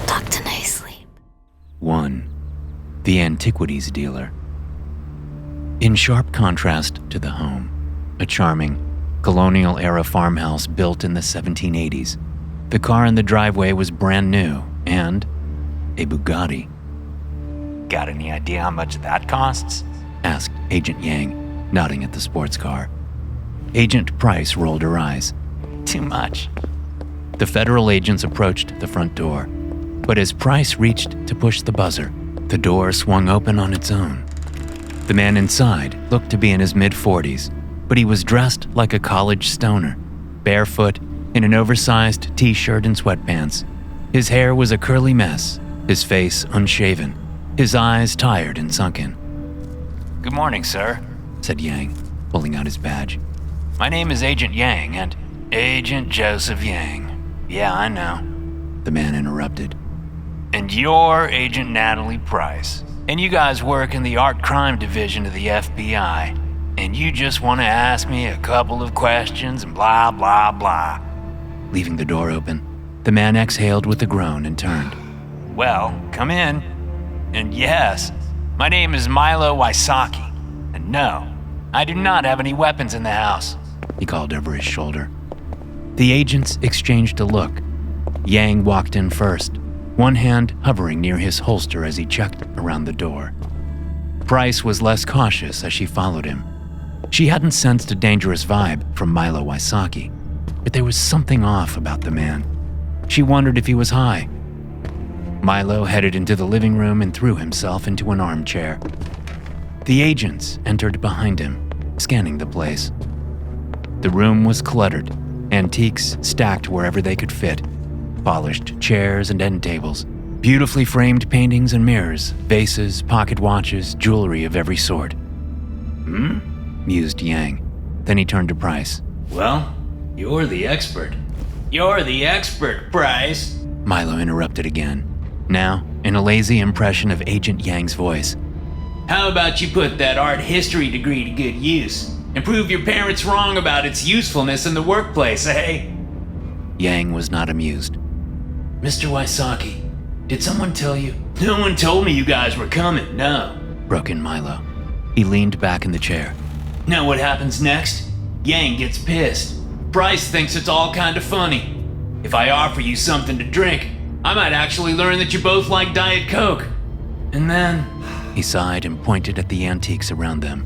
Talk to NoSleep. 1. The Antiquities dealer. In sharp contrast to the home, a charming, colonial-era farmhouse built in the 1780s, the car in the driveway was brand new and a Bugatti. Got any idea how much that costs? Asked Agent Yang, nodding at the sports car. Agent Price rolled her eyes. Too much. The federal agents approached the front door, but as Price reached to push the buzzer, the door swung open on its own. The man inside looked to be in his mid-40s, but he was dressed like a college stoner, barefoot, in an oversized t-shirt and sweatpants. His hair was a curly mess, his face unshaven, his eyes tired and sunken. Good morning, sir, said Yang, pulling out his badge. My name is Agent Yang and Agent Joseph Yang. Yeah, I know. The man interrupted. And you're Agent Natalie Price. And you guys work in the art crime division of the FBI. And you just want to ask me a couple of questions and blah, blah, blah. Leaving the door open, the man exhaled with a groan and turned. Well, come in. And yes, my name is Milo Wysocki. And no, I do not have any weapons in the house. He called over his shoulder. The agents exchanged a look. Yang walked in first, one hand hovering near his holster as he checked around the door. Price was less cautious as she followed him. She hadn't sensed a dangerous vibe from Milo Wysocki, but there was something off about the man. She wondered if he was high. Milo headed into the living room and threw himself into an armchair. The agents entered behind him, scanning the place. The room was cluttered, antiques stacked wherever they could fit, polished chairs and end tables, beautifully framed paintings and mirrors, vases, pocket watches, jewelry of every sort. Mused Yang. Then he turned to Price. Well, you're the expert. You're the expert, Price. Milo interrupted again, now in a lazy impression of Agent Yang's voice. How about you put that art history degree to good use and prove your parents wrong about its usefulness in the workplace, eh? Yang was not amused. Mr. Wysocki, did someone tell you? No one told me you guys were coming, no. Broke in Milo. He leaned back in the chair. Know what happens next? Yang gets pissed. Price thinks it's all kind of funny. If I offer you something to drink, I might actually learn that you both like Diet Coke. And then... He sighed and pointed at the antiques around them.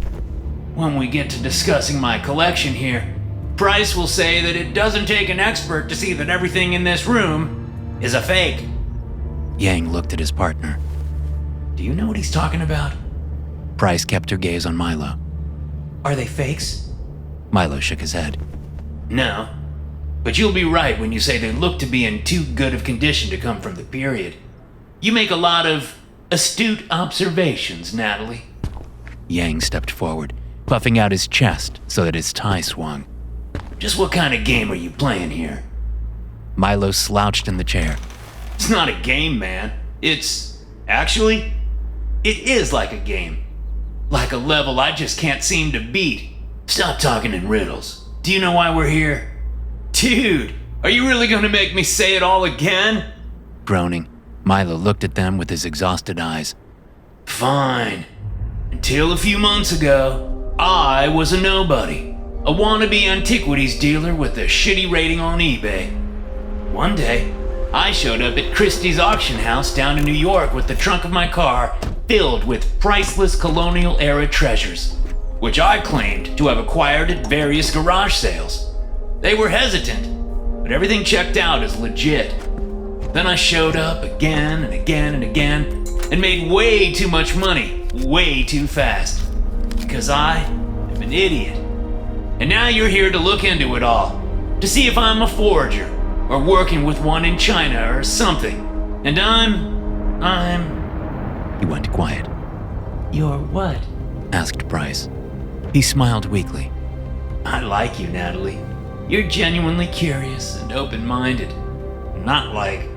When we get to discussing my collection here, Price will say that it doesn't take an expert to see that everything in this room is a fake. Yang looked at his partner. Do you know what he's talking about? Price kept her gaze on Milo. Are they fakes? Milo shook his head. No, but you'll be right when you say they look to be in too good of condition to come from the period. You make a lot of astute observations, Natalie. Yang stepped forward, puffing out his chest so that his tie swung. Just what kind of game are you playing here? Milo slouched in the chair. It's not a game, man. Actually, it is like a game. Like a level I just can't seem to beat. Stop talking in riddles. Do you know why we're here? Dude, are you really gonna make me say it all again? Groaning, Milo looked at them with his exhausted eyes. Fine. Until a few months ago, I was a nobody. A wannabe antiquities dealer with a shitty rating on eBay. One day, I showed up at Christie's auction house down in New York with the trunk of my car filled with priceless colonial-era treasures, which I claimed to have acquired at various garage sales. They were hesitant, but everything checked out as legit. Then I showed up again and again and again and made way too much money, way too fast, because I am an idiot. And now you're here to look into it all, to see if I'm a forger, or working with one in China or something. And He went quiet. You're what? Asked Price. He smiled weakly. I like you, Natalie. You're genuinely curious and open-minded. Not like...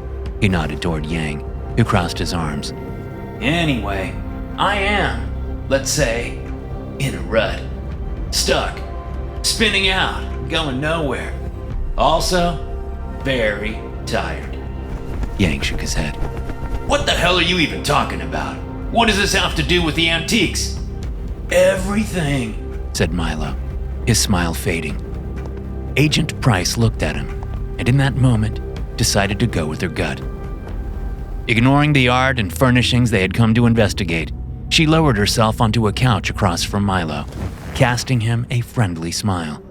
He nodded toward Yang, who crossed his arms. Anyway, I am, let's say, in a rut. Stuck. Spinning out, going nowhere. Also, very tired. Yang shook his head. What the hell are you even talking about? What does this have to do with the antiques? Everything, said Milo, his smile fading. Agent Price looked at him, and in that moment, decided to go with her gut. Ignoring the art and furnishings they had come to investigate, she lowered herself onto a couch across from Milo, casting him a friendly smile.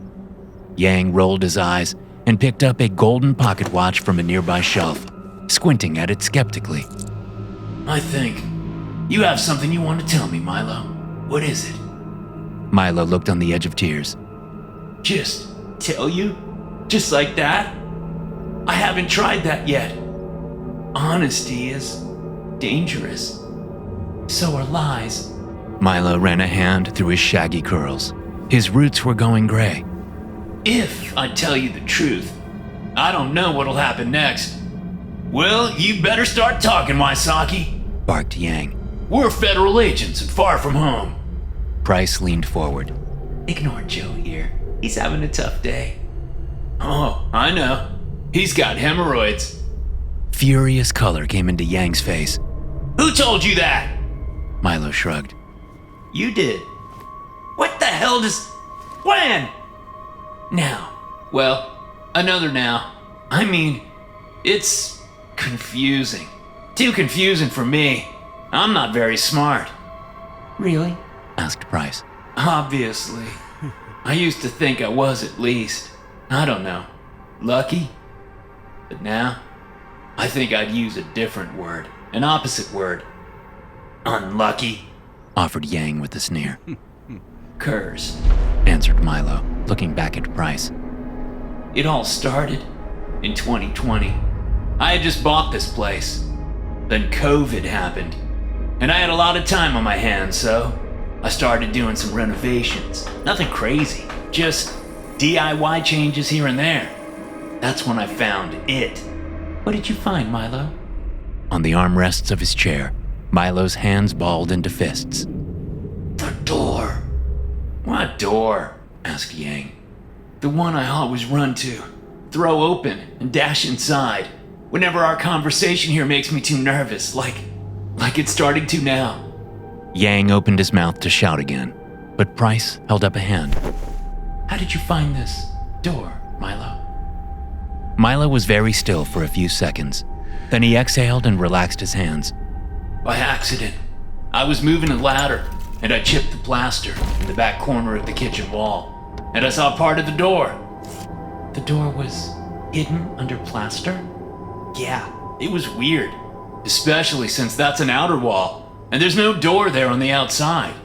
Yang rolled his eyes and picked up a golden pocket watch from a nearby shelf, squinting at it skeptically. I think you have something you want to tell me, Milo. What is it? Milo looked on the edge of tears. Just tell you? Just like that? I haven't tried that yet. Honesty is dangerous. So are lies. Milo ran a hand through his shaggy curls. His roots were going gray. If I tell you the truth, I don't know what'll happen next. Well, you better start talking, Wysocki, barked Yang. We're federal agents and far from home. Price leaned forward. Ignore Joe here. He's having a tough day. Oh, I know. He's got hemorrhoids. Furious color came into Yang's face. Who told you that? Milo shrugged. You did. What the hell does... When? Now. Well, another now. I mean, it's confusing. Too confusing for me. I'm not very smart. Really? Asked Price. Obviously. I used to think I was at least. I don't know. Lucky? But now, I think I'd use a different word. An opposite word. Unlucky, offered Yang with a sneer. Curse, answered Milo, looking back at Price. It all started in 2020. I had just bought this place. Then COVID happened, and I had a lot of time on my hands, so I started doing some renovations. Nothing crazy, just DIY changes here and there. That's when I found it. What did you find, Milo? On the armrests of his chair, Milo's hands balled into fists. The door. What door? Asked Yang. The one I always run to, throw open and dash inside whenever our conversation here makes me too nervous, like it's starting to now. Yang opened his mouth to shout again, but Price held up a hand. How did you find this door, Milo? Milo was very still for a few seconds. Then he exhaled and relaxed his hands. By accident, I was moving a ladder, and I chipped the plaster in the back corner of the kitchen wall, and I saw part of the door. The door was hidden under plaster? Yeah, it was weird, especially since that's an outer wall, and there's no door there on the outside.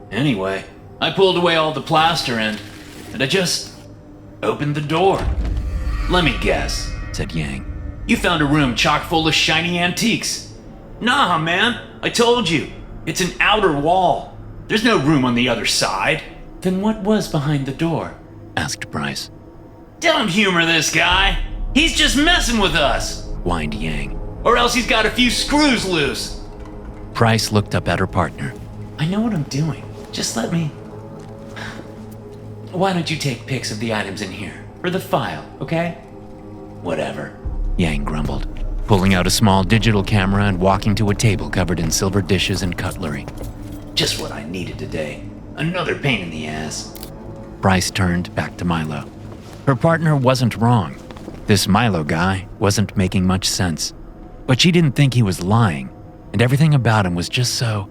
Anyway, I pulled away all the plaster and I just opened the door. Let me guess, said Yang. You found a room chock full of shiny antiques. Nah, man, I told you. It's an outer wall. There's no room on the other side. Then what was behind the door? Asked Price. Don't humor this guy. He's just messing with us, whined Yang. Or else he's got a few screws loose. Price looked up at her partner. I know what I'm doing. Just let me... Why don't you take pics of the items in here? For the file, okay? Whatever. Yang grumbled, pulling out a small digital camera and walking to a table covered in silver dishes and cutlery. Just what I needed today. Another pain in the ass. Price turned back to Milo. Her partner wasn't wrong. This Milo guy wasn't making much sense. But she didn't think he was lying, and everything about him was just so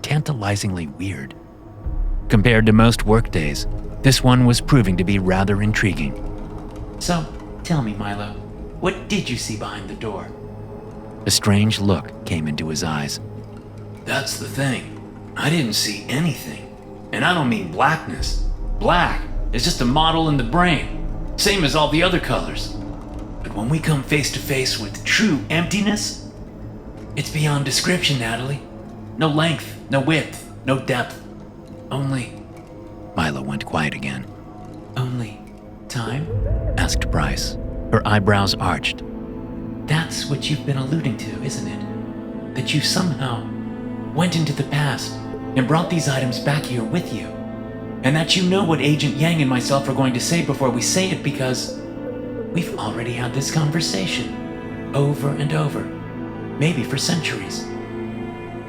tantalizingly weird. Compared to most workdays, this one was proving to be rather intriguing. So, tell me, Milo, what did you see behind the door? A strange look came into his eyes. That's the thing. I didn't see anything. And I don't mean blackness. Black is just a model in the brain, same as all the other colors. But when we come face to face with true emptiness, it's beyond description, Natalie. No length, no width, no depth. Only... Milo went quiet again. Only time? Asked Price, her eyebrows arched. That's what you've been alluding to, isn't it? That you somehow went into the past and brought these items back here with you. And that you know what Agent Yang and myself are going to say before we say it because we've already had this conversation. over and over, maybe for centuries.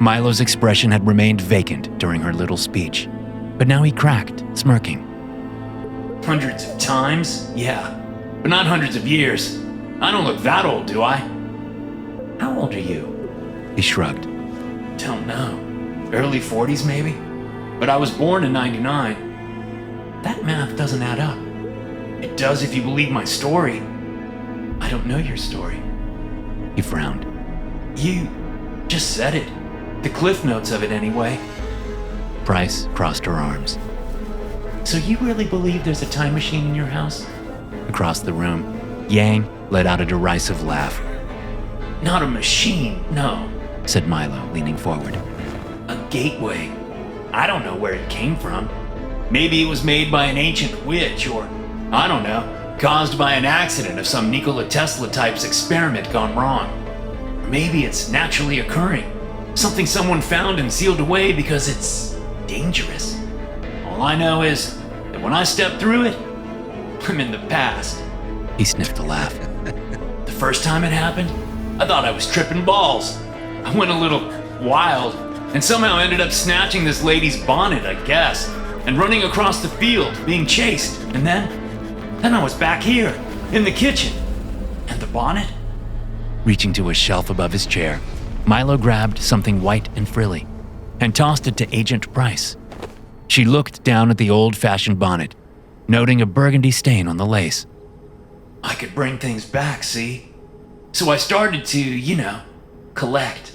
Milo's expression had remained vacant during her little speech, but now he cracked, smirking. Hundreds of times? Yeah, but not hundreds of years. I don't look that old, do I? How old are you? He shrugged. Don't know. Early 40s, maybe? But I was born in 99. That math doesn't add up. It does if you believe my story. I don't know your story. He frowned. You just said it. The cliff notes of it, anyway. Price crossed her arms. So you really believe there's a time machine in your house? Across the room, Yang let out a derisive laugh. Not a machine, no. Said Milo, leaning forward. A gateway. I don't know where it came from. Maybe it was made by an ancient witch, or, I don't know, caused by an accident of some Nikola Tesla type's experiment gone wrong. Or maybe it's naturally occurring. Something someone found and sealed away because it's dangerous. All I know is that when I step through it, I'm in the past. He sniffed a laugh. The first time it happened, I thought I was tripping balls. I went a little wild and somehow ended up snatching this lady's bonnet, I guess, and running across the field, being chased. And then I was back here, in the kitchen. And the bonnet? Reaching to a shelf above his chair, Milo grabbed something white and frilly and tossed it to Agent Price. She looked down at the old-fashioned bonnet, noting a burgundy stain on the lace. I could bring things back, see? So I started to, collect.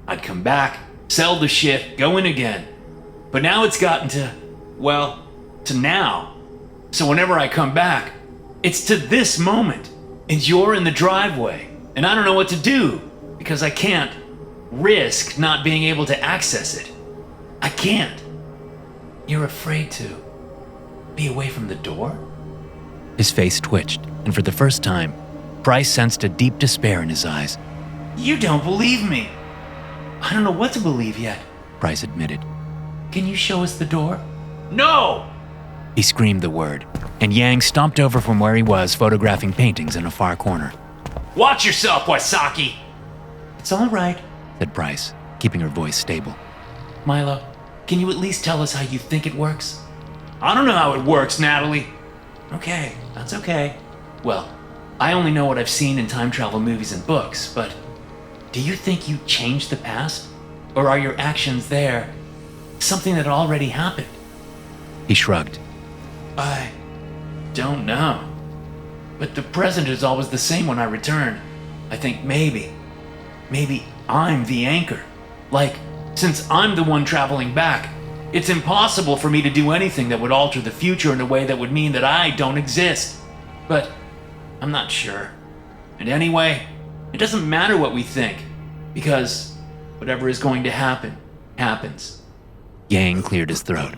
I'd come back, sell the shit, go in again. But now it's gotten to now. So whenever I come back, it's to this moment, and you're in the driveway, and I don't know what to do, because I can't risk not being able to access it. I can't. You're afraid to be away from the door? His face twitched, and for the first time, Price sensed a deep despair in his eyes. You don't believe me. I don't know what to believe yet, Price admitted. Can you show us the door? No! He screamed the word, and Yang stomped over from where he was, photographing paintings in a far corner. Watch yourself, Waisaki! It's all right, said Price, keeping her voice stable. Milo, can you at least tell us how you think it works? I don't know how it works, Natalie. Okay, that's okay. Well, I only know what I've seen in time travel movies and books, but do you think you changed the past? Or are your actions there something that already happened? He shrugged. I don't know. But the present is always the same when I return. I think maybe I'm the anchor. Like, since I'm the one traveling back, it's impossible for me to do anything that would alter the future in a way that would mean that I don't exist. But I'm not sure. And anyway, it doesn't matter what we think, because whatever is going to happen, happens. Yang cleared his throat.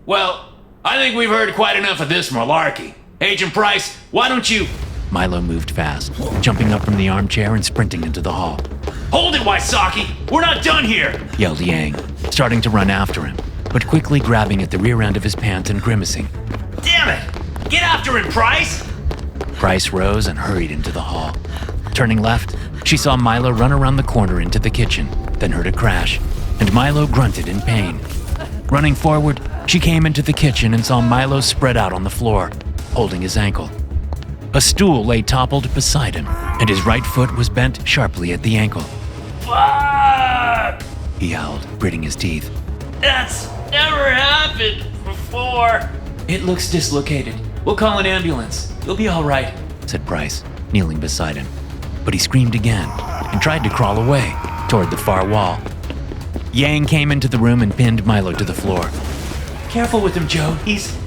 Well, I think we've heard quite enough of this malarkey. Agent Price, why don't you... Milo moved fast, jumping up from the armchair and sprinting into the hall. Hold it, Waisaki! We're not done here! Yelled Yang, starting to run after him, but quickly grabbing at the rear end of his pants and grimacing. Damn it! Get after him, Price! Price rose and hurried into the hall. Turning left, she saw Milo run around the corner into the kitchen, then heard a crash, and Milo grunted in pain. Running forward, she came into the kitchen and saw Milo spread out on the floor, holding his ankle. A stool lay toppled beside him, and his right foot was bent sharply at the ankle. Fuck! He howled, gritting his teeth. That's never happened before. It looks dislocated. We'll call an ambulance. You'll be all right, said Price, kneeling beside him. But he screamed again and tried to crawl away toward the far wall. Yang came into the room and pinned Milo to the floor. Careful with him, Joe. He's...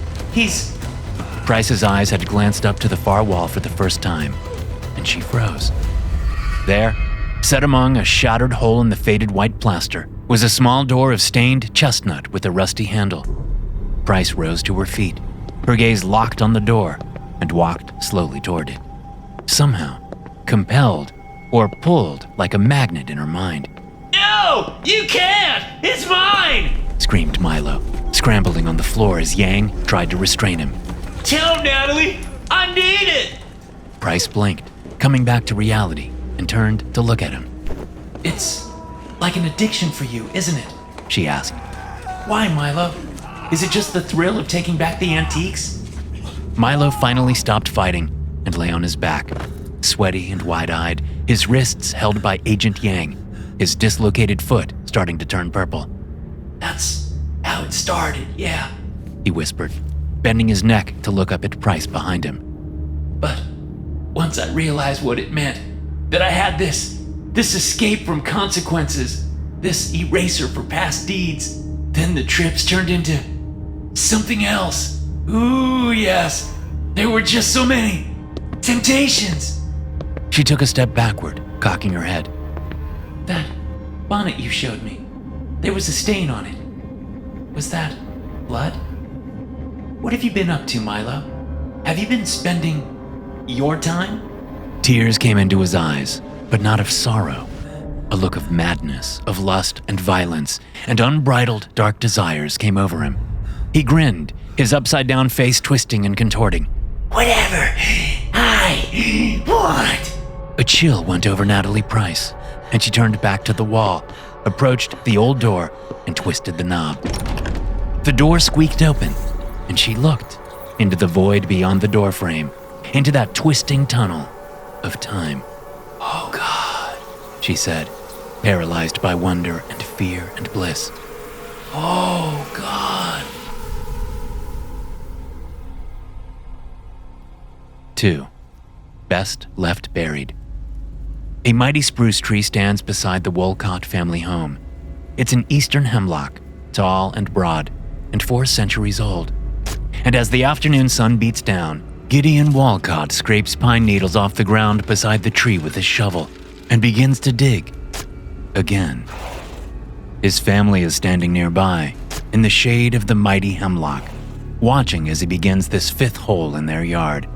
Price's eyes had glanced up to the far wall for the first time, and she froze. There, set among a shattered hole in the faded white plaster, was a small door of stained chestnut with a rusty handle. Price rose to her feet, her gaze locked on the door, and walked slowly toward it. Somehow, compelled or pulled like a magnet in her mind. No! You can't! It's mine! Screamed Milo, scrambling on the floor as Yang tried to restrain him. Tell him, Natalie! I need it! Price blinked, coming back to reality, and turned to look at him. It's like an addiction for you, isn't it? She asked. Why, Milo? Is it just the thrill of taking back the antiques? Milo finally stopped fighting and lay on his back, sweaty and wide-eyed, his wrists held by Agent Yang, his dislocated foot starting to turn purple. That's how it started, yeah. He whispered, bending his neck to look up at Price behind him. But once I realized what it meant, that I had this escape from consequences, this eraser for past deeds, then the trips turned into something else. Ooh, yes. There were just so many temptations. She took a step backward, cocking her head. That bonnet you showed me, there was a stain on it. Was that blood? What have you been up to, Milo? Have you been spending your time? Tears came into his eyes, but not of sorrow. A look of madness, of lust and violence, and unbridled dark desires came over him. He grinned, his upside-down face twisting and contorting. Whatever I want. A chill went over Natalie Price, and she turned back to the wall, approached the old door, and twisted the knob. The door squeaked open, and she looked into the void beyond the doorframe, into that twisting tunnel of time. Oh, God, she said, paralyzed by wonder and fear and bliss. Oh, God. 2. Best left buried. A mighty spruce tree stands beside the Wolcott family home. It's an eastern hemlock, tall and broad, and 4 centuries old. And as the afternoon sun beats down, Gideon Wolcott scrapes pine needles off the ground beside the tree with his shovel and begins to dig. Again. His family is standing nearby, in the shade of the mighty hemlock, watching as he begins this 5th hole in their yard.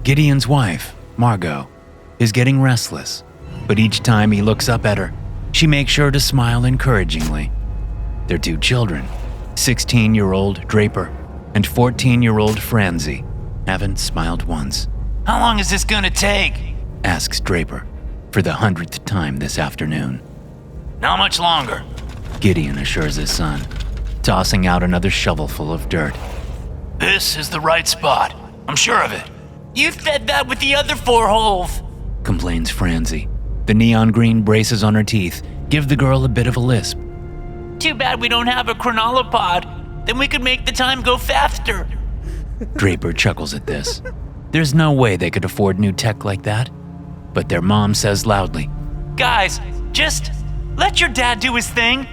Gideon's wife, Margot, is getting restless, but each time he looks up at her, she makes sure to smile encouragingly. Their 2 children, 16-year-old Draper and 14-year-old Francie, haven't smiled once. How long is this gonna take? Asks Draper, for the 100th time this afternoon. Not much longer, Gideon assures his son, tossing out another shovelful of dirt. This is the right spot. I'm sure of it. You fed that with the other 4 holes, complains Francie. The neon green braces on her teeth give the girl a bit of a lisp. Too bad we don't have a chronolopod. Then we could make the time go faster. Draper chuckles at this. There's no way they could afford new tech like that. But their mom says loudly, Guys, just let your dad do his thing.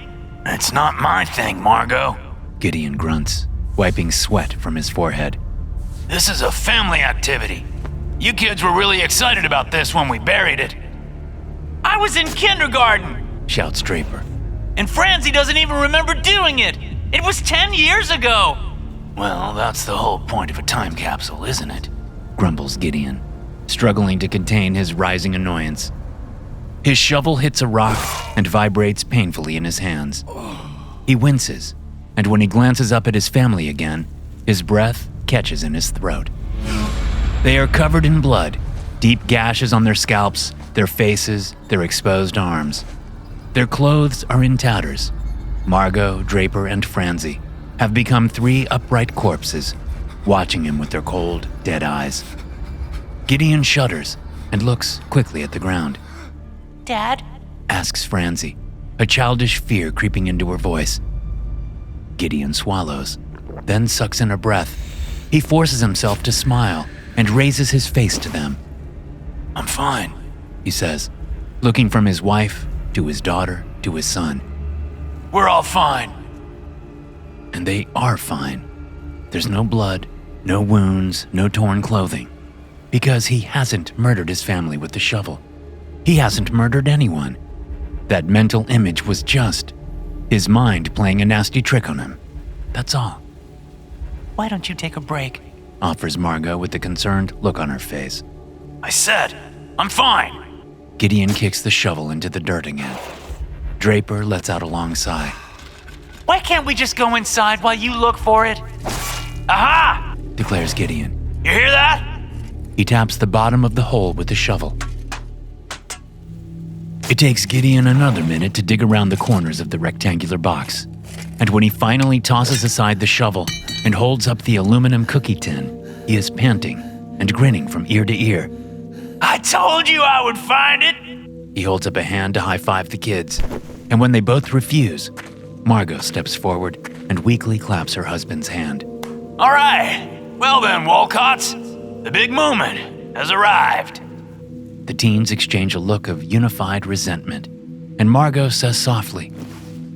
It's not my thing, Margot, Gideon grunts, wiping sweat from his forehead. This is a family activity. You kids were really excited about this when we buried it. I was in kindergarten, shouts Draper. And Francie doesn't even remember doing it. It was 10 years ago. Well, that's the whole point of a time capsule, isn't it? Grumbles Gideon, struggling to contain his rising annoyance. His shovel hits a rock and vibrates painfully in his hands. He winces, and when he glances up at his family again, his breath catches in his throat. They are covered in blood, deep gashes on their scalps, their faces, their exposed arms. Their clothes are in tatters. Margot, Draper, and Francie have become 3 upright corpses, watching him with their cold, dead eyes. Gideon shudders and looks quickly at the ground. Dad? Asks Francie, a childish fear creeping into her voice. Gideon swallows, then sucks in a breath. He forces himself to smile and raises his face to them. I'm fine, he says, looking from his wife to his daughter to his son. We're all fine. And they are fine. There's no blood, no wounds, no torn clothing. Because he hasn't murdered his family with the shovel. He hasn't murdered anyone. That mental image was just his mind playing a nasty trick on him. That's all. Why don't you take a break? Offers Margot with a concerned look on her face. I said, I'm fine. Gideon kicks the shovel into the dirt again. Draper lets out a long sigh. Why can't we just go inside while you look for it? Aha! Declares Gideon. You hear that? He taps the bottom of the hole with the shovel. It takes Gideon another minute to dig around the corners of the rectangular box. And when he finally tosses aside the shovel and holds up the aluminum cookie tin, he is panting and grinning from ear to ear. I told you I would find it! He holds up a hand to high-five the kids, and when they both refuse, Margot steps forward and weakly claps her husband's hand. All right, well then, Walcotts, the big moment has arrived. The teens exchange a look of unified resentment, and Margot says softly,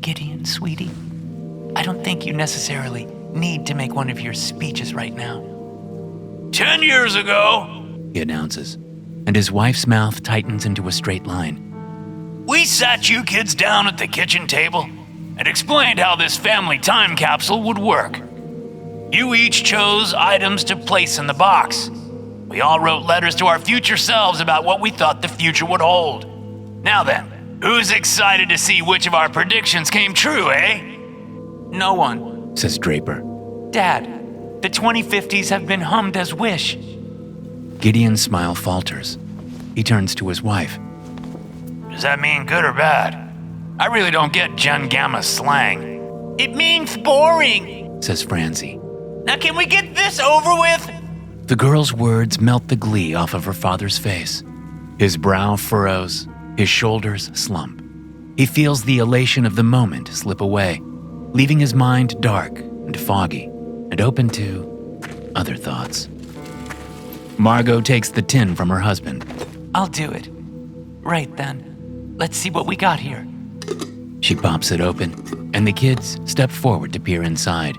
Gideon, sweetie, I don't think you necessarily need to make one of your speeches right now. 10 years ago, he announces, and his wife's mouth tightens into a straight line. we sat you kids down at the kitchen table and explained how this family time capsule would work. You each chose items to place in the box. We all wrote letters to our future selves about what we thought the future would hold. Now then, who's excited to see which of our predictions came true, eh? No one, Says Draper. Dad, the 2050s have been hummed as wish. Gideon's smile falters. He turns to his wife. Does that mean good or bad? I really don't get Gen Gamma slang. It means boring, Says Francie. Now can we get this over with? The girl's words melt the glee off of her father's face. His brow furrows, his shoulders slump. He feels the elation of the moment slip away, leaving his mind dark and foggy and open to other thoughts. Margot takes the tin from her husband. I'll do it. Right then. Let's see what we got here. She pops it open, and the kids step forward to peer inside.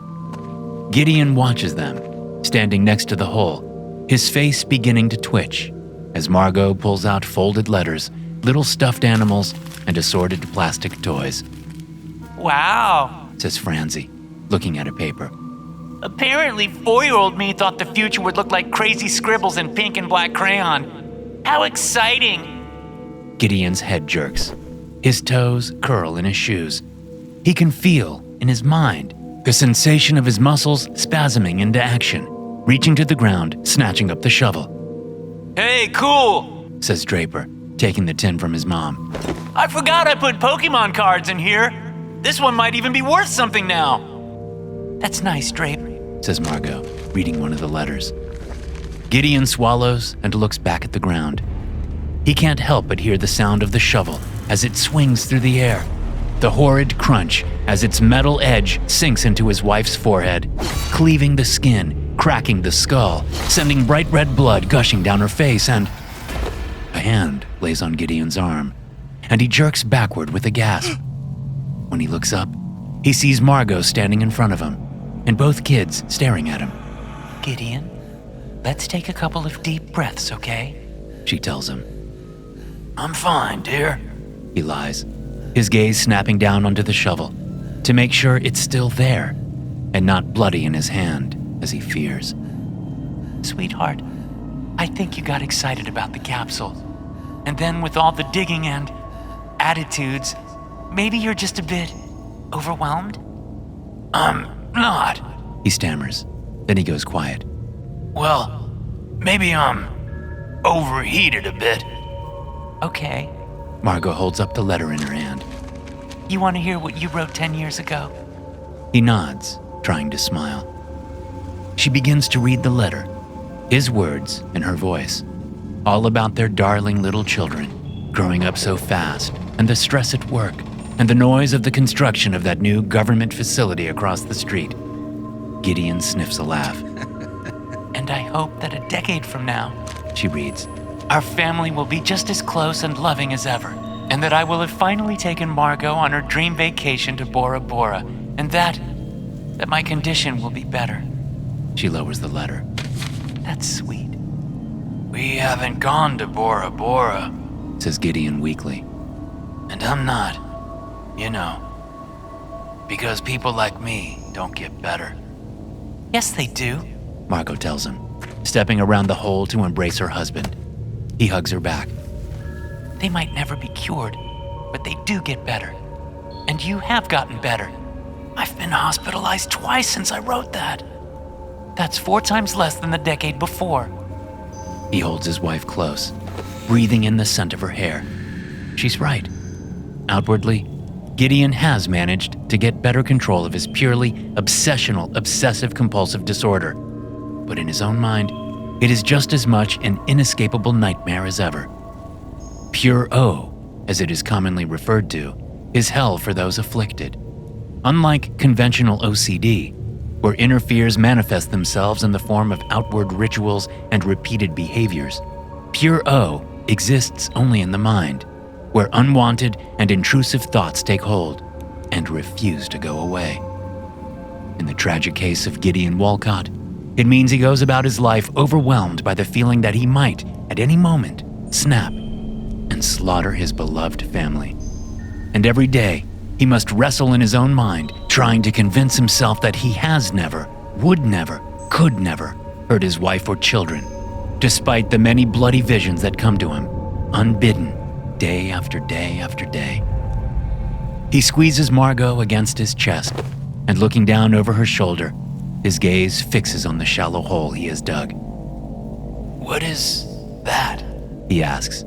Gideon watches them, standing next to the hole, his face beginning to twitch, as Margot pulls out folded letters, little stuffed animals, and assorted plastic toys. Wow. Says Francie, looking at a paper. Apparently, 4-year-old me thought the future would look like crazy scribbles in pink and black crayon. How exciting! Gideon's head jerks. His toes curl in his shoes. He can feel, in his mind, the sensation of his muscles spasming into action, reaching to the ground, snatching up the shovel. Hey, cool, Says Draper, taking the tin from his mom. I forgot I put Pokemon cards in here. This one might even be worth something now. That's nice, Drape, Says Margot, reading one of the letters. Gideon swallows and looks back at the ground. He can't help but hear the sound of the shovel as it swings through the air, the horrid crunch as its metal edge sinks into his wife's forehead, cleaving the skin, cracking the skull, sending bright red blood gushing down her face, and a hand lays on Gideon's arm, and he jerks backward with a gasp. When he looks up, he sees Margot standing in front of him, and both kids staring at him. Gideon, let's take a couple of deep breaths, okay? She tells him. I'm fine, dear. He lies, his gaze snapping down onto the shovel to make sure it's still there and not bloody in his hand as he fears. Sweetheart, I think you got excited about the capsule. And then with all the digging and attitudes, maybe you're just a bit overwhelmed? I'm not. He stammers. Then he goes quiet. Well, maybe I'm overheated a bit. Okay. Margot holds up the letter in her hand. You want to hear what you wrote 10 years ago? He nods, trying to smile. She begins to read the letter, his words in her voice, all about their darling little children, growing up so fast, and the stress at work, and the noise of the construction of that new government facility across the street. Gideon sniffs a laugh. And I hope that a decade from now, She reads. our family will be just as close and loving as ever, and that I will have finally taken Margot on her dream vacation to Bora Bora, and that my condition will be better. She lowers the letter. That's sweet. We haven't gone to Bora Bora, Says Gideon weakly. and I'm not, because people like me don't get better. Yes, they do. Margot tells him, stepping around the hole to embrace her husband. He hugs her back. They might never be cured, but they do get better. And you have gotten better. I've been hospitalized twice since I wrote that. That's 4 times less than the decade before. He holds his wife close, breathing in the scent of her hair. She's right. Outwardly, Gideon has managed to get better control of his purely obsessional, obsessive-compulsive disorder. But in his own mind, it is just as much an inescapable nightmare as ever. Pure O, as it is commonly referred to, is hell for those afflicted. Unlike conventional OCD, where inner fears manifest themselves in the form of outward rituals and repeated behaviors, pure O exists only in the mind, where unwanted and intrusive thoughts take hold and refuse to go away. In the tragic case of Gideon Walcott, it means he goes about his life overwhelmed by the feeling that he might, at any moment, snap and slaughter his beloved family. And every day, he must wrestle in his own mind, trying to convince himself that he has never, would never, could never hurt his wife or children, despite the many bloody visions that come to him, unbidden, day after day after day. He squeezes Margot against his chest, and looking down over her shoulder, his gaze fixes on the shallow hole he has dug. What is that? He asks,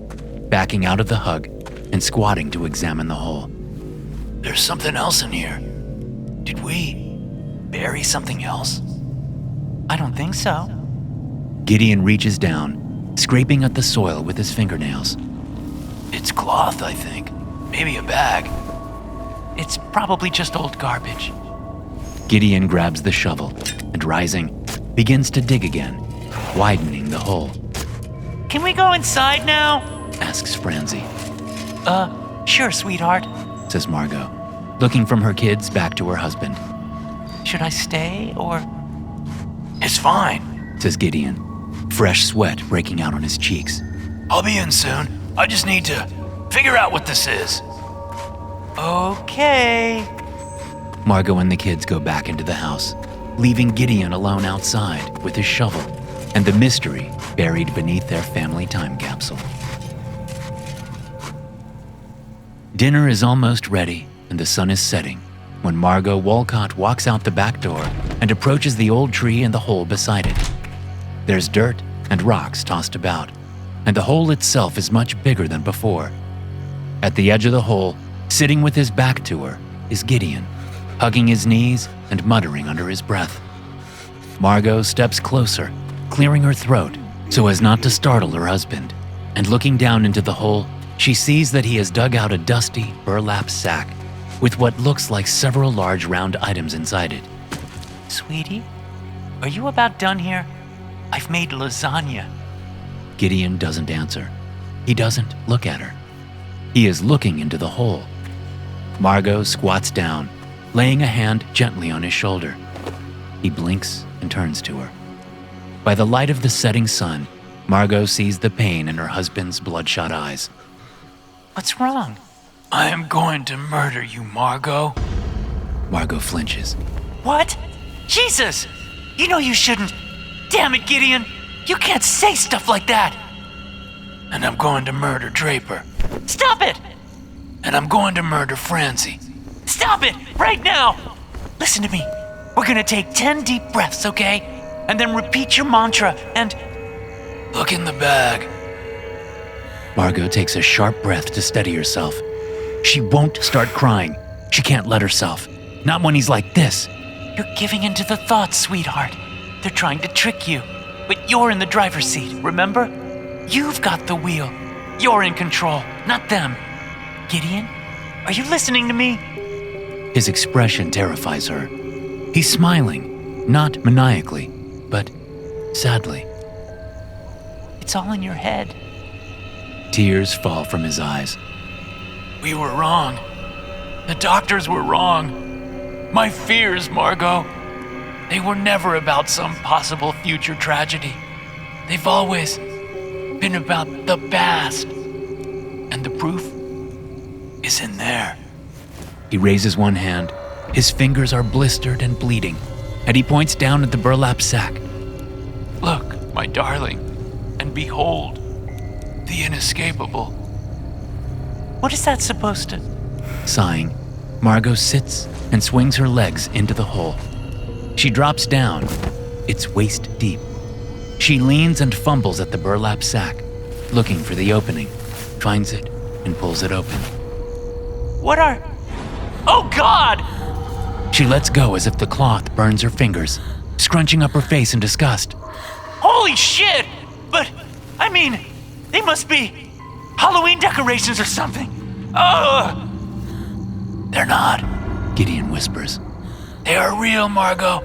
backing out of the hug and squatting to examine the hole. There's something else in here. Did we bury something else? I don't think so. Gideon reaches down, scraping at the soil with his fingernails. It's cloth, I think. Maybe a bag. It's probably just old garbage. Gideon grabs the shovel and, rising, begins to dig again, widening the hole. Can we go inside now? Asks Francie. Sure, sweetheart. Says Margot, looking from her kids back to her husband. Should I stay or? It's fine, Says Gideon, fresh sweat breaking out on his cheeks. I'll be in soon. I just need to figure out what this is. Okay. Margot and the kids go back into the house, leaving Gideon alone outside with his shovel and the mystery buried beneath their family time capsule. Dinner is almost ready and the sun is setting when Margot Walcott walks out the back door and approaches the old tree and the hole beside it. There's dirt and rocks tossed about, and the hole itself is much bigger than before. At the edge of the hole, sitting with his back to her, is Gideon, hugging his knees and muttering under his breath. Margot steps closer, clearing her throat so as not to startle her husband, and looking down into the hole, she sees that he has dug out a dusty burlap sack with what looks like several large round items inside it. Sweetie, are you about done here? I've made lasagna. Gideon doesn't answer. He doesn't look at her. He is looking into the hole. Margot squats down, laying a hand gently on his shoulder. He blinks and turns to her. By the light of the setting sun, Margot sees the pain in her husband's bloodshot eyes. What's wrong? I am going to murder you, Margot. Margot flinches. What? Jesus! You know you shouldn't. Damn it, Gideon! You can't say stuff like that! And I'm going to murder Draper. Stop it! And I'm going to murder Francie. Stop it! Right now! Listen to me. We're gonna take 10 deep breaths, okay? And then repeat your mantra and... Look in the bag. Margot takes a sharp breath to steady herself. She won't start crying. She can't let herself. Not when he's like this. You're giving in to the thoughts, sweetheart. They're trying to trick you. But you're in the driver's seat, remember? You've got the wheel. You're in control, not them. Gideon, are you listening to me? His expression terrifies her. He's smiling, not maniacally, but sadly. It's all in your head. Tears fall from his eyes. We were wrong. The doctors were wrong. My fears, Margot. They were never about some possible future tragedy. They've always been about the past. And the proof is in there. He raises one hand. His fingers are blistered and bleeding, and he points down at the burlap sack. Look, my darling, and behold, the inescapable. What is that supposed to... Sighing, Margot sits and swings her legs into the hole. She drops down. It's waist deep. She leans and fumbles at the burlap sack, looking for the opening, finds it, and pulls it open. What are... Oh, God! She lets go as if the cloth burns her fingers, scrunching up her face in disgust. Holy shit! But, I mean, they must be Halloween decorations or something. Ugh! They're not. Gideon whispers. They are real, Margot.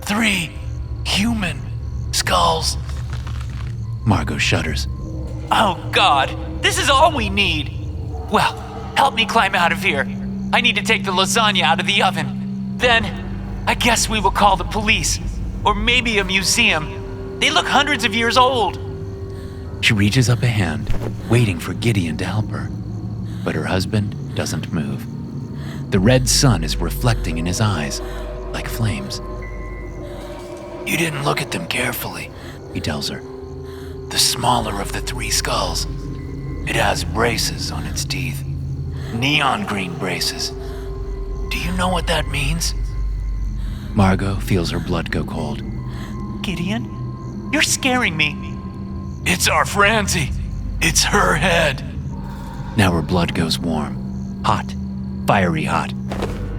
3 human skulls. Margot shudders. Oh, God. This is all we need. Well, help me climb out of here. I need to take the lasagna out of the oven. Then, I guess we will call the police. Or maybe a museum. They look hundreds of years old. She reaches up a hand, waiting for Gideon to help her. But her husband doesn't move. The red sun is reflecting in his eyes, like flames. You didn't look at them carefully, He tells her. The smaller of the 3 skulls. It has braces on its teeth. Neon green braces. Do you know what that means? Margot feels her blood go cold. Gideon, you're scaring me. It's our Francie. It's her head. Now her blood goes warm. Hot. Fiery hot.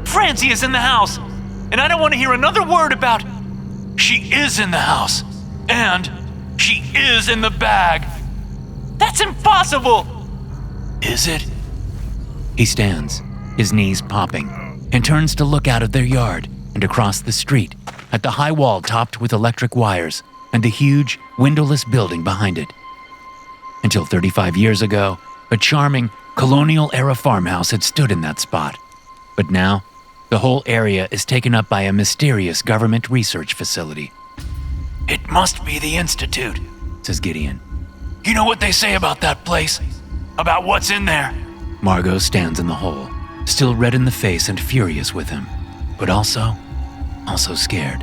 Francie is in the house, and I don't want to hear another word about... She is in the house. And she is in the bag. That's impossible! Is it? He stands, his knees popping, and turns to look out of their yard and across the street at the high wall topped with electric wires and the huge, windowless building behind it. Until 35 years ago, a charming, colonial-era farmhouse had stood in that spot. But now, the whole area is taken up by a mysterious government research facility. It must be the Institute, Says Gideon. You know what they say about that place? About what's in there? Margot stands in the hole, still red in the face and furious with him, but also scared.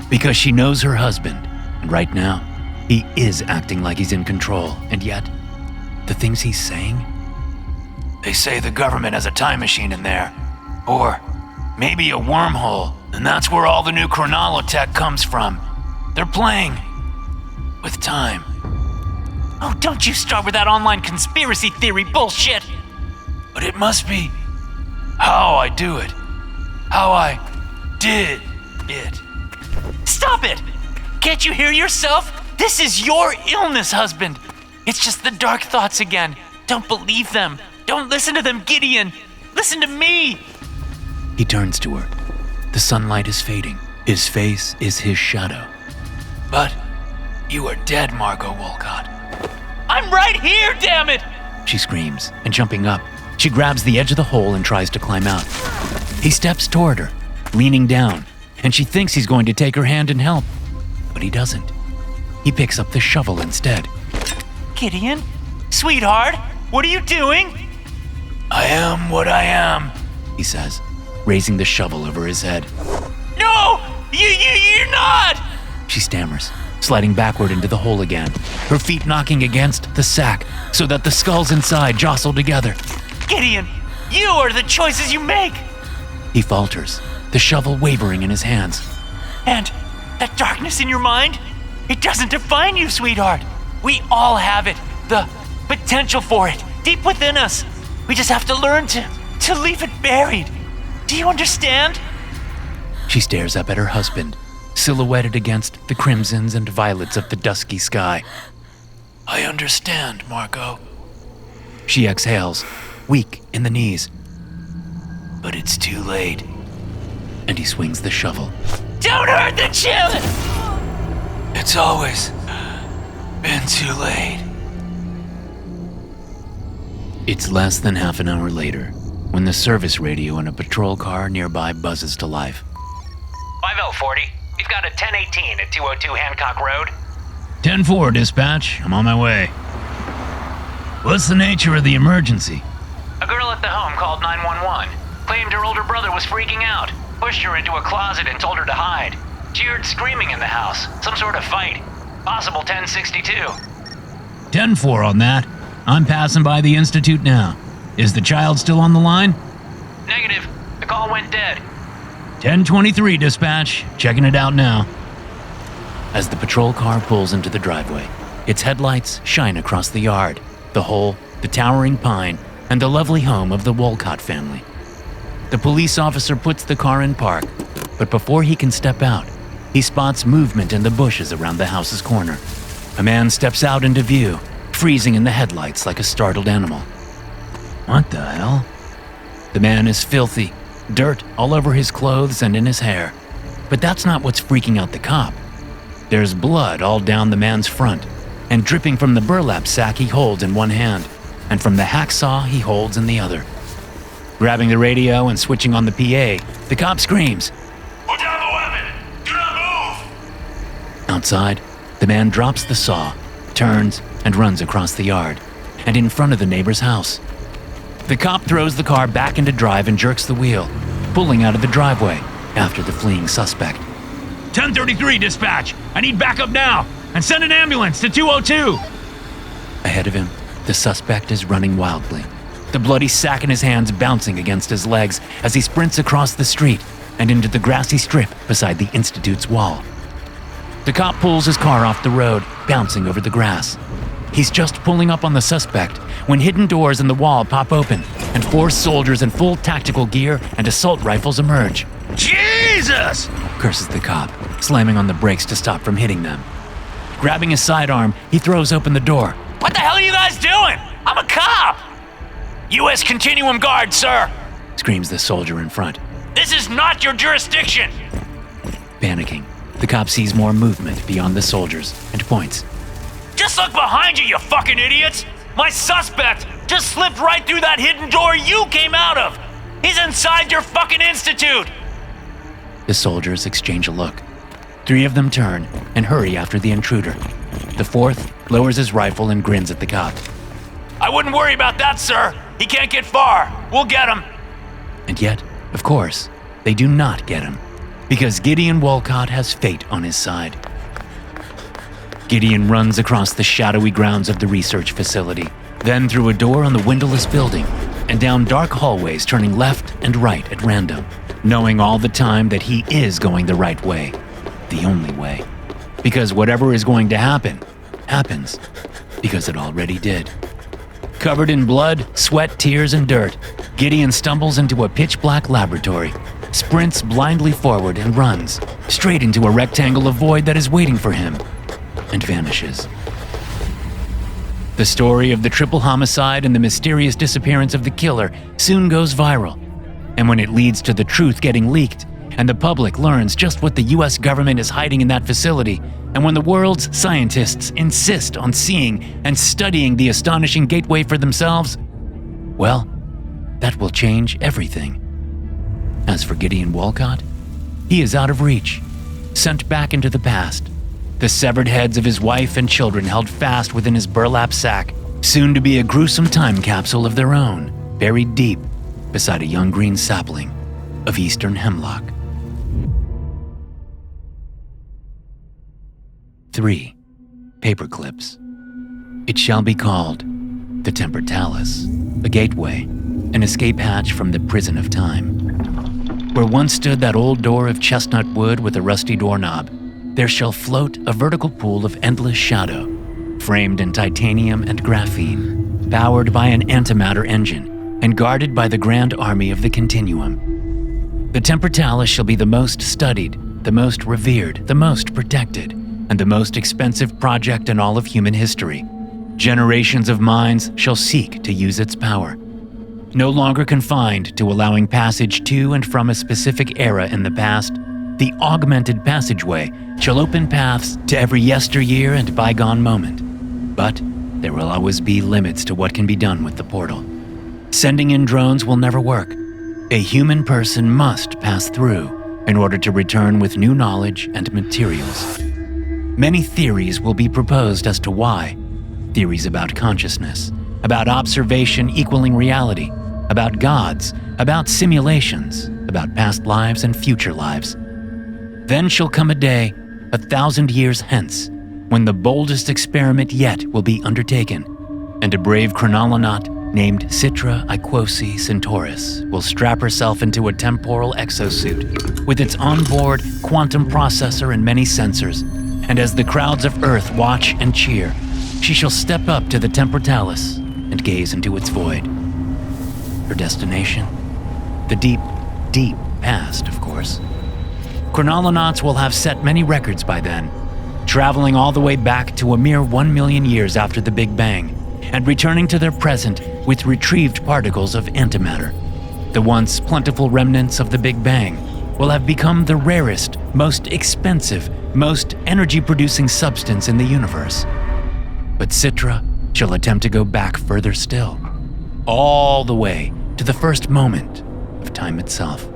Because she knows her husband, and right now, he is acting like he's in control, and yet, the things he's saying? They say the government has a time machine in there. Or maybe a wormhole, and that's where all the new chronolotech comes from. They're playing with time. Oh, don't you start with that online conspiracy theory bullshit! But it must be how I do it. How I did it. Stop it! Can't you hear yourself? This is your illness, husband. It's just the dark thoughts again. Don't believe them. Don't listen to them, Gideon. Listen to me. He turns to her. The sunlight is fading. His face is his shadow. But you are dead, Margot Wolcott. I'm right here, damn it! She screams, and jumping up, she grabs the edge of the hole and tries to climb out. He steps toward her, leaning down, and she thinks he's going to take her hand and help, but he doesn't. He picks up the shovel instead. Gideon? Sweetheart, what are you doing? I am what I am, He says, raising the shovel over his head. No! You're not! She stammers, sliding backward into the hole again, her feet knocking against the sack so that the skulls inside jostle together. Gideon, you are the choices you make! He falters, the shovel wavering in his hands. And that darkness in your mind? It doesn't define you, sweetheart. We all have it, the potential for it, deep within us. We just have to learn to leave it buried. Do you understand? She stares up at her husband, silhouetted against the crimsons and violets of the dusky sky. I understand, Margot. She exhales, weak in the knees, But it's too late. and he swings the shovel. Don't hurt the children! It's always been too late. It's less than half an hour later, when the service radio in a patrol car nearby buzzes to life. 5040, we've got a 1018 at 202 Hancock Road. 10-4, dispatch. I'm on my way. What's the nature of the emergency? A girl at the home called 911. Claimed her older brother was freaking out. Pushed her into a closet and told her to hide. She heard screaming in the house. Some sort of fight. Possible 1062. 10-4 on that. I'm passing by the Institute now. Is the child still on the line? Negative. The call went dead. 1023, dispatch. Checking it out now. As the patrol car pulls into the driveway, its headlights shine across the yard, the hole the towering pine, and the lovely home of the Wolcott family. The police officer puts the car in park, but before he can step out, he spots movement in the bushes around the house's corner. A man steps out into view, freezing in the headlights like a startled animal. What the hell? The man is filthy, dirt all over his clothes and in his hair. But that's not what's freaking out the cop. There's blood all down the man's front, and dripping from the burlap sack he holds in one hand, and from the hacksaw he holds in the other. Grabbing the radio and switching on the PA, the cop screams, "Put down the weapon! Do not move!" Outside, the man drops the saw, turns, and runs across the yard, and in front of the neighbor's house. The cop throws the car back into drive and jerks the wheel, pulling out of the driveway after the fleeing suspect. 1033 dispatch! I need backup now! And send an ambulance to 202! Ahead of him, the suspect is running wildly, the bloody sack in his hands bouncing against his legs as he sprints across the street and into the grassy strip beside the Institute's wall. The cop pulls his car off the road, bouncing over the grass. He's just pulling up on the suspect when hidden doors in the wall pop open and 4 soldiers in full tactical gear and assault rifles emerge. Jesus! Curses the cop, slamming on the brakes to stop from hitting them. Grabbing his sidearm, he throws open the door. What the hell are you guys doing? I'm a cop! U.S. Continuum Guard, sir! Screams the soldier in front. This is not your jurisdiction! Panicking, the cop sees more movement beyond the soldiers and points. Just look behind you, you fucking idiots! My suspect just slipped right through that hidden door you came out of! He's inside your fucking institute! The soldiers exchange a look. 3 of them turn and hurry after the intruder. The 4th lowers his rifle and grins at the cop. I wouldn't worry about that, sir. He can't get far. We'll get him. And yet, of course, they do not get him, because Gideon Wolcott has fate on his side. Gideon runs across the shadowy grounds of the research facility, then through a door on the windowless building, and down dark hallways turning left and right at random, knowing all the time that he is going the right way, the only way. Because whatever is going to happen, happens, because it already did. Covered in blood, sweat, tears, and dirt, Gideon stumbles into a pitch-black laboratory, sprints blindly forward and runs, straight into a rectangle of void that is waiting for him, and vanishes. The story of the triple homicide and the mysterious disappearance of the killer soon goes viral, and when it leads to the truth getting leaked, and the public learns just what the US government is hiding in that facility, and when the world's scientists insist on seeing and studying the astonishing gateway for themselves, well, that will change everything. As for Gideon Wolcott, he is out of reach, sent back into the past, the severed heads of his wife and children held fast within his burlap sack, soon to be a gruesome time capsule of their own, buried deep beside a young green sapling of eastern hemlock. 3. Paperclips. It shall be called the Temportalis, a gateway, an escape hatch from the prison of time. Where once stood that old door of chestnut wood with a rusty doorknob, there shall float a vertical pool of endless shadow, framed in titanium and graphene, powered by an antimatter engine, and guarded by the grand army of the Continuum. The Temportalis shall be the most studied, the most revered, the most protected, and the most expensive project in all of human history. Generations of minds shall seek to use its power. No longer confined to allowing passage to and from a specific era in the past, the augmented passageway shall open paths to every yesteryear and bygone moment. But there will always be limits to what can be done with the portal. Sending in drones will never work. A human person must pass through in order to return with new knowledge and materials. Many theories will be proposed as to why. Theories about consciousness, about observation equaling reality, about gods, about simulations, about past lives and future lives. Then shall come a day, 1,000 years hence, when the boldest experiment yet will be undertaken, and a brave chronolonaut named Citra Iquosi Centauris will strap herself into a temporal exosuit with its onboard quantum processor and many sensors, and as the crowds of Earth watch and cheer, she shall step up to the Temportalis and gaze into its void. Her destination? The deep, deep past, of course. Chronolonauts will have set many records by then, traveling all the way back to a mere 1 million years after the Big Bang, and returning to their present with retrieved particles of antimatter. The once plentiful remnants of the Big Bang will have become the rarest, most expensive, most energy-producing substance in the universe. But Citra shall attempt to go back further still, all the way to the first moment of time itself,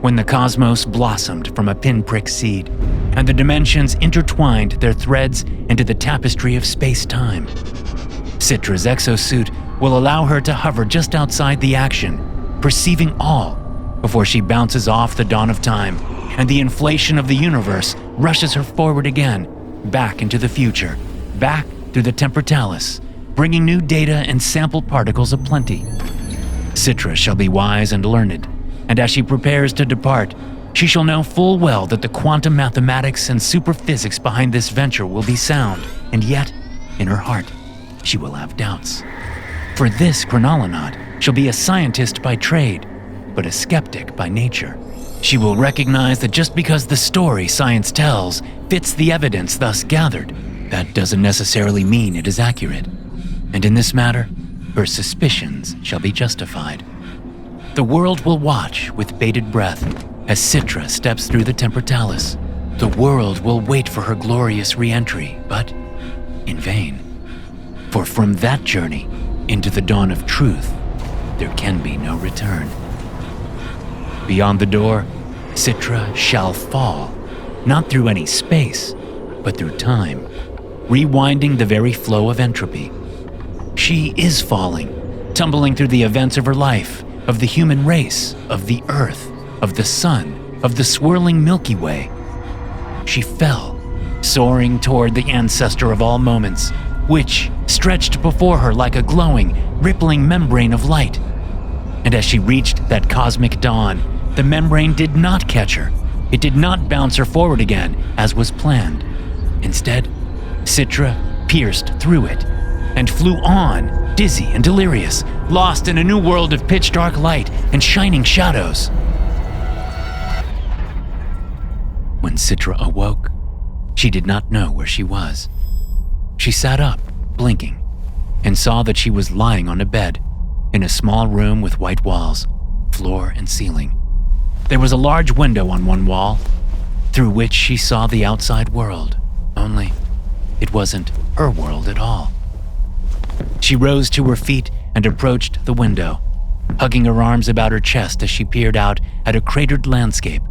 when the cosmos blossomed from a pinprick seed, and the dimensions intertwined their threads into the tapestry of space-time. Citra's exosuit will allow her to hover just outside the action, perceiving all, before she bounces off the dawn of time, and the inflation of the universe rushes her forward again, back into the future, back through the temportalis, bringing new data and sample particles aplenty. Citra shall be wise and learned, and as she prepares to depart, she shall know full well that the quantum mathematics and superphysics behind this venture will be sound, and yet, in her heart, she will have doubts. For this chronolonaut shall be a scientist by trade, but a skeptic by nature. She will recognize that just because the story science tells fits the evidence thus gathered, that doesn't necessarily mean it is accurate. And in this matter, her suspicions shall be justified. The world will watch with bated breath as Citra steps through the temportalis. The world will wait for her glorious re-entry, but in vain. For from that journey into the dawn of truth, there can be no return. Beyond the door, Citra shall fall, not through any space, but through time, rewinding the very flow of entropy. She is falling, tumbling through the events of her life, of the human race, of the earth, of the sun, of the swirling Milky Way. She fell, soaring toward the ancestor of all moments, which stretched before her like a glowing, rippling membrane of light. And as she reached that cosmic dawn, the membrane did not catch her. It did not bounce her forward again, as was planned. Instead, Citra pierced through it and flew on, dizzy and delirious, lost in a new world of pitch-dark light and shining shadows. When Citra awoke, she did not know where she was. She sat up, blinking, and saw that she was lying on a bed in a small room with white walls, floor and ceiling. There was a large window on one wall, through which she saw the outside world, only it wasn't her world at all. She rose to her feet and approached the window, hugging her arms about her chest as she peered out at a cratered landscape,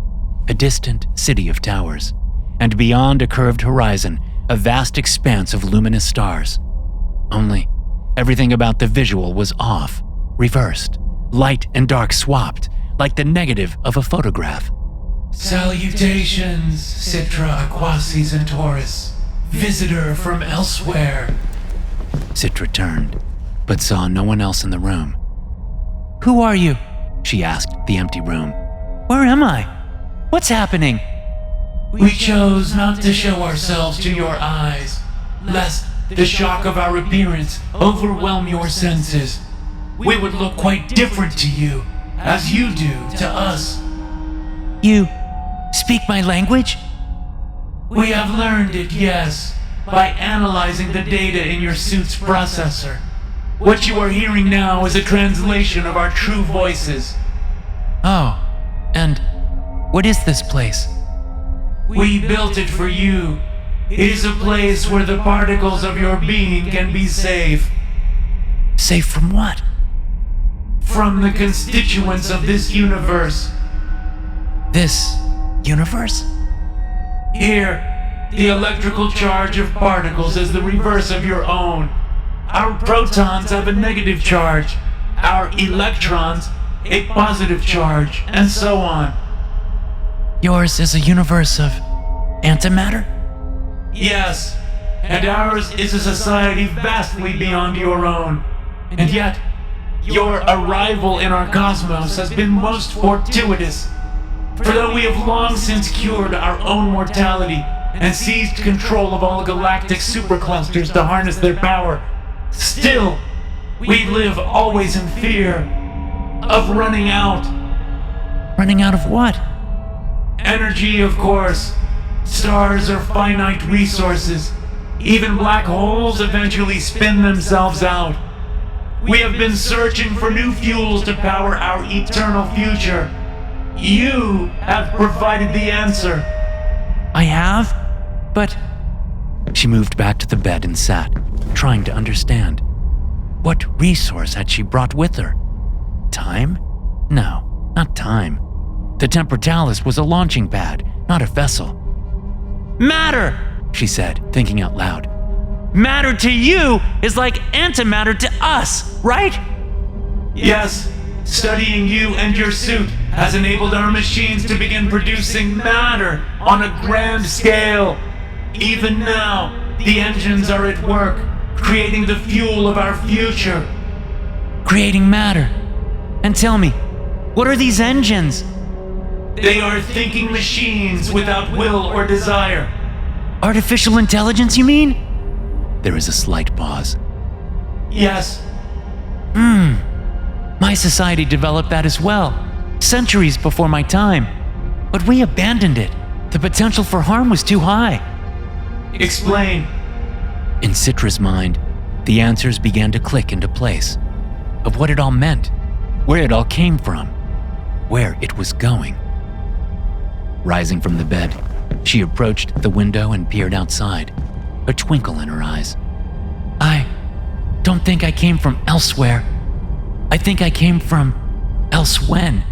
a distant city of towers, and beyond a curved horizon, a vast expanse of luminous stars. Only, everything about the visual was off, reversed, light and dark swapped, like the negative of a photograph. Salutations, Citra Aquasi Centaurus, visitor from elsewhere. Citra turned, but saw no one else in the room. "Who are you?" she asked the empty room. "Where am I? What's happening?" We chose not to show ourselves to your eyes, lest the shock of our appearance overwhelm your senses. We would look quite different to you, as you do to us. "You speak my language?" We have learned it, yes, by analyzing the data in your suit's processor. What you are hearing now is a translation of our true voices. "Oh, and what is this place?" We built it for you. It is a place where the particles of your being can be safe. "Safe from what?" From the constituents of this universe. "This universe?" Here, the electrical charge of particles is the reverse of your own. Our protons have a negative charge, our electrons a positive charge, and so on. "Yours is a universe of antimatter?" Yes, and ours is a society vastly beyond your own. And yet, your arrival in our cosmos has been most fortuitous. For though we have long since cured our own mortality and seized control of all galactic superclusters to harness their power, still, We live always in fear of running out. Running out of what? Energy, of course. Stars are finite resources. Even black holes eventually spin themselves out. We have been searching for new fuels to power our eternal future. You have provided the answer. I have? But She moved back to the bed and sat, trying to understand. What resource had she brought with her? Time? No, not time. The Temportalis was a launching pad, not a vessel. matter, She said, thinking out loud. matter to you is like antimatter to us, right? Yes, studying you and your suit has enabled our machines to begin producing matter on a grand scale. Even now, the engines are at work, creating the fuel of our future. Creating matter. And tell me, what are these engines? They are thinking machines without will or desire. Artificial intelligence, you mean? There is a slight pause. Yes, My society developed that as well, centuries before my time. But we abandoned it. The potential for harm was too high. explain. In Citra's mind, the answers began to click into place of what it all meant, where it all came from, where it was going. Rising from the bed, she approached the window and peered outside, a twinkle in her eyes. I don't think I came from elsewhere. I think I came from elsewhen.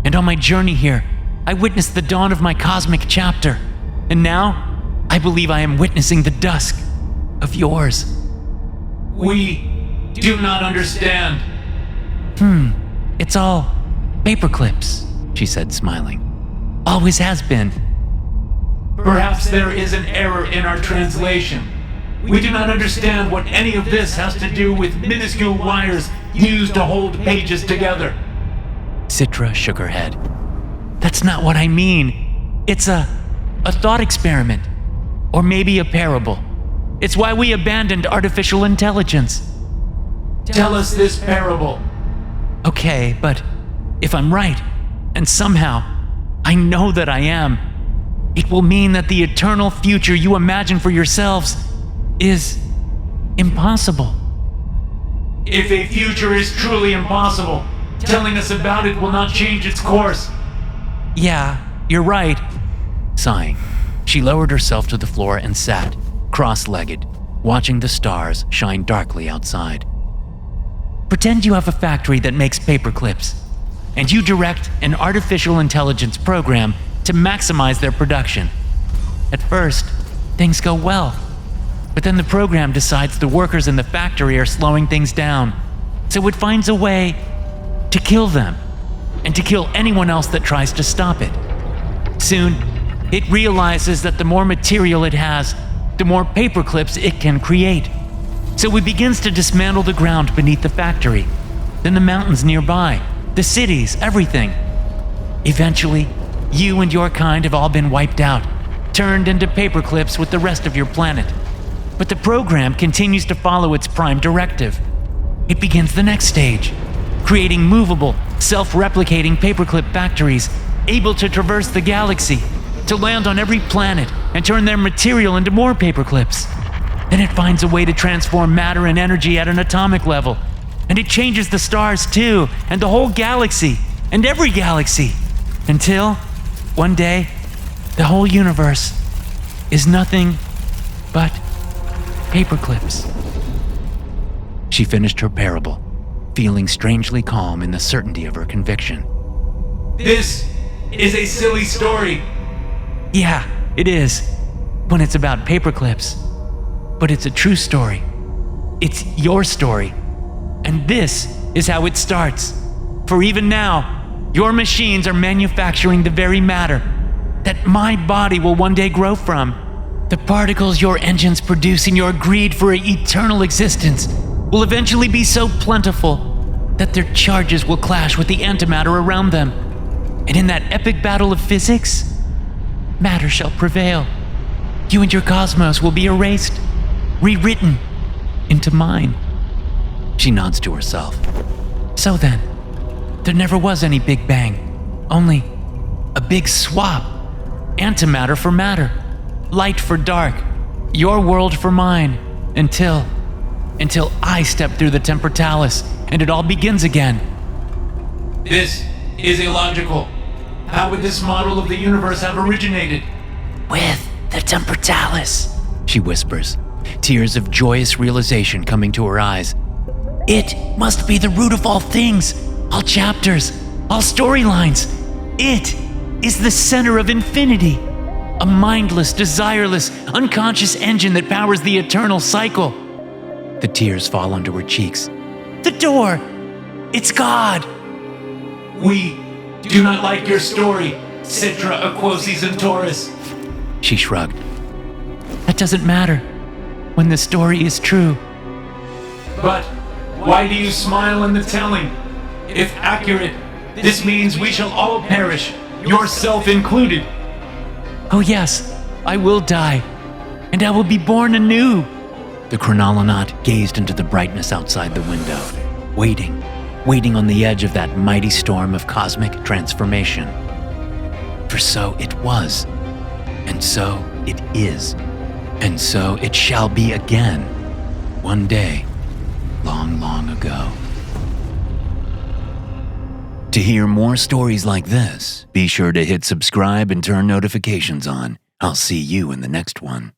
And on my journey here, I witnessed the dawn of my cosmic chapter. And now, I believe I am witnessing the dusk of yours. We do not understand. It's all paperclips, She said, smiling. always has been. Perhaps there is an error in our translation. We do not understand what any of this has to do with minuscule wires used to hold pages together. Citra shook her head. That's not what I mean. It's a thought experiment. Or maybe a parable. It's why we abandoned artificial intelligence. Tell us this parable. Okay, but if I'm right, and somehow I know that I am, it will mean that the eternal future you imagine for yourselves is impossible. If a future is truly impossible, telling us about it will not change its course. Yeah, you're right. Sighing, she lowered herself to the floor and sat, cross-legged, watching the stars shine darkly outside. Pretend you have a factory that makes paperclips, and you direct an artificial intelligence program to maximize their production. At first, things go well, but then the program decides the workers in the factory are slowing things down, so it finds a way to kill them, and to kill anyone else that tries to stop it. Soon, it realizes that the more material it has, the more paperclips it can create. So it begins to dismantle the ground beneath the factory, then the mountains nearby, the cities, everything. Eventually, you and your kind have all been wiped out, turned into paperclips with the rest of your planet. But the program continues to follow its prime directive. It begins the next stage, creating movable, self-replicating paperclip factories able to traverse the galaxy, to land on every planet and turn their material into more paperclips. Then it finds a way to transform matter and energy at an atomic level, and it changes the stars too, and the whole galaxy, and every galaxy, until, one day, the whole universe is nothing but paperclips. She finished her parable, feeling strangely calm in the certainty of her conviction. This is a silly story. Yeah, it is, when it's about paperclips. But it's a true story. It's your story. And this is how it starts. For even now, your machines are manufacturing the very matter that my body will one day grow from. The particles your engines produce in your greed for an eternal existence will eventually be so plentiful that their charges will clash with the antimatter around them. And in that epic battle of physics, matter shall prevail. You and your cosmos will be erased, rewritten into mine. She nods to herself. So then, there never was any Big Bang, only a big swap. Antimatter for matter, light for dark, your world for mine, until I step through the temportalis and it all begins again. This is illogical. How would this model of the universe have originated? With the temportalis, She whispers, tears of joyous realization coming to her eyes. it must be the root of all things, all chapters, all storylines. It is the center of infinity, a mindless, desireless, unconscious engine that powers the eternal cycle. The tears fall onto her cheeks. The door, it's God. We do not like your story, Citra Aquosis and Taurus. She shrugged. That doesn't matter when the story is true. But why do you smile in the telling? If accurate, this means we shall all perish, yourself included. Oh yes, I will die, and I will be born anew. The chronolonaut gazed into the brightness outside the window, waiting on the edge of that mighty storm of cosmic transformation. For so it was, and so it is, and so it shall be again, one day, long, long ago. To hear more stories like this, be sure to hit subscribe and turn notifications on. I'll see you in the next one.